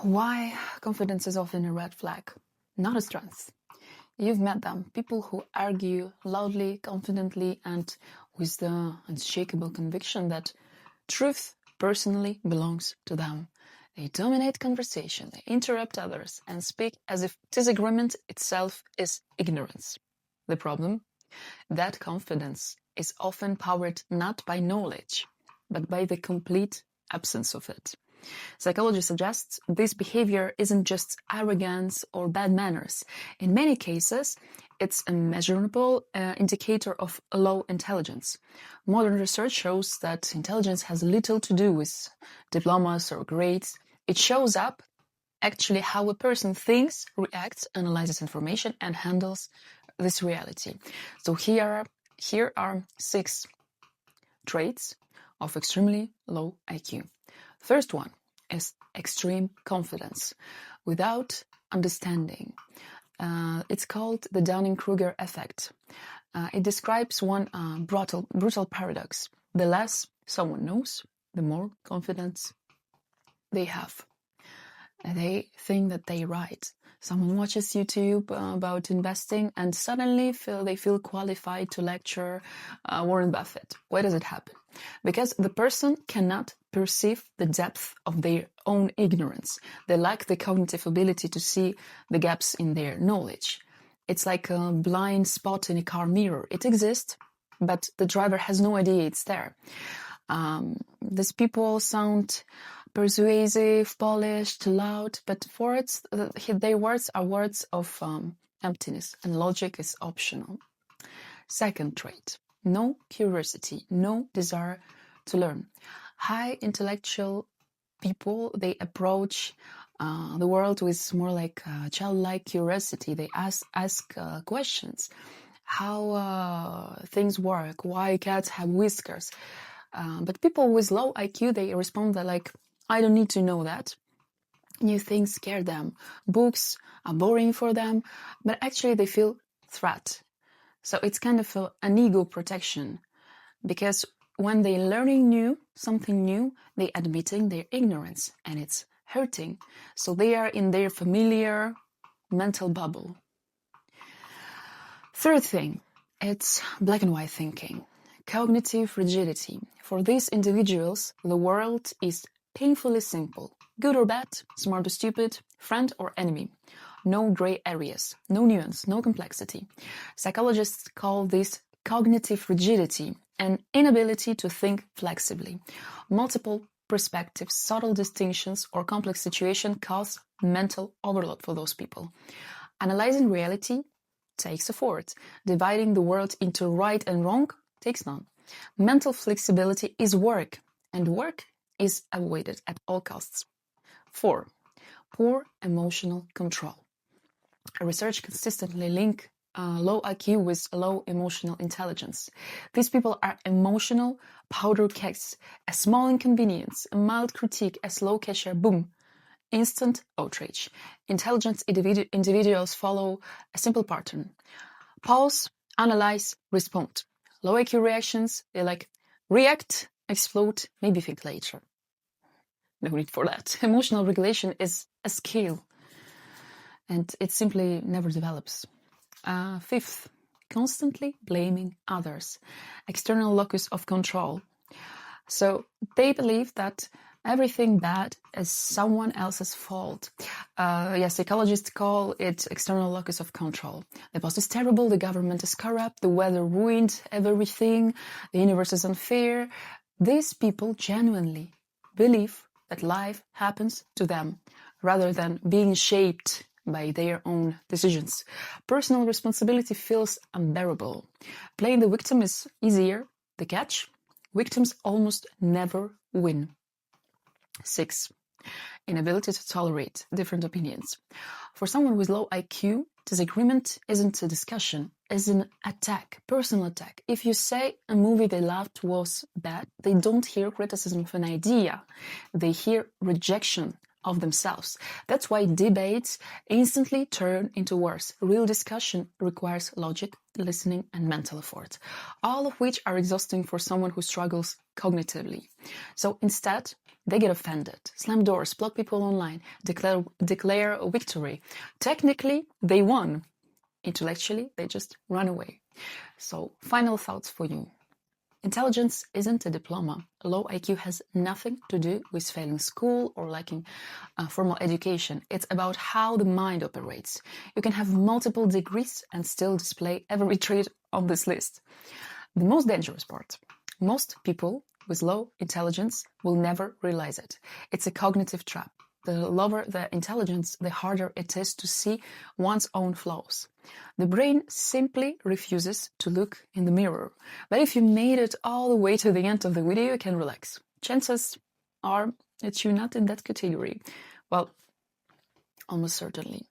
Why confidence is often a red flag, not a strength. You've met them, people who argue loudly, confidently, and with the unshakable conviction that truth personally belongs to them. They dominate conversation, they interrupt others, and speak as if disagreement itself is ignorance. The problem? That confidence is often powered not by knowledge, but by the complete absence of it. Psychology suggests this behavior isn't just arrogance or bad manners. In many cases, it's a measurable indicator of low intelligence. Modern research shows that intelligence has little to do with diplomas or grades. It shows up actually how a person thinks, reacts, analyzes information, and handles this reality. So here are 6 traits of extremely low IQ. First one is extreme confidence without understanding. It's called the Dunning-Kruger effect. It describes one brutal paradox. The less someone knows, the more confidence they have. They think that they're right. Someone watches YouTube about investing and suddenly they feel qualified to lecture Warren Buffett. Why does it happen? Because the person cannot perceive the depth of their own ignorance. They lack the cognitive ability to see the gaps in their knowledge. It's like a blind spot in a car mirror. It exists, but the driver has no idea it's there. These people sound persuasive, polished, loud, but their words are words of emptiness, and logic is optional. Second trait, no curiosity, no desire to learn. High intellectual people, they approach the world with more like childlike curiosity. They ask questions. How things work, why cats have whiskers. But people with low IQ, they respond like, I don't need to know that. New things scare them. Books are boring for them, but actually they feel threat. So it's kind of an ego protection, because when they're learning something new, they're admitting their ignorance, and it's hurting. So they are in their familiar mental bubble. Third thing, it's black and white thinking. Cognitive rigidity. For these individuals, the world is painfully simple. Good or bad, smart or stupid, friend or enemy. No gray areas, no nuance, no complexity. Psychologists call this cognitive rigidity, an inability to think flexibly. Multiple perspectives, subtle distinctions, or complex situations cause mental overload for those people. Analyzing reality takes effort. Dividing the world into right and wrong takes none. Mental flexibility is work, and work is avoided at all costs. 4. Poor emotional control. Research consistently links low IQ with low emotional intelligence. These people are emotional powder kegs. A small inconvenience, a mild critique, a slow cashier, boom, instant outrage. Intelligent individuals follow a simple pattern. Pause, analyze, respond. Low IQ reactions, they like react, explode, maybe think later. No need for that. Emotional regulation is a skill, and it simply never develops. 5th, constantly blaming others. External locus of control. So they believe that everything bad is someone else's fault. Psychologists call it external locus of control. The boss is terrible, the government is corrupt, the weather ruined everything, the universe is unfair. These people genuinely believe that life happens to them rather than being shaped by their own decisions. Personal responsibility feels unbearable. Playing the victim is easier. The catch? Victims almost never win. 6. Inability to tolerate different opinions. For someone with low IQ, disagreement isn't a discussion, it's an attack, personal attack. If you say a movie they loved was bad, they don't hear criticism of an idea. They hear rejection of themselves. That's why debates instantly turn into wars. Real discussion requires logic, listening, and mental effort, all of which are exhausting for someone who struggles cognitively. So instead, They get offended, slam doors, block people online, declare a victory. Technically, they won. Intellectually, they just run away. So, final thoughts for you. Intelligence isn't a diploma. Low IQ has nothing to do with failing school or lacking formal education. It's about how the mind operates. You can have multiple degrees and still display every trait on this list. The most dangerous part. Most people with low intelligence will never realize it. It's a cognitive trap. The lower the intelligence, the harder it is to see one's own flaws. The brain simply refuses to look in the mirror. But if you made it all the way to the end of the video, you can relax. Chances are that you're not in that category. Well, almost certainly.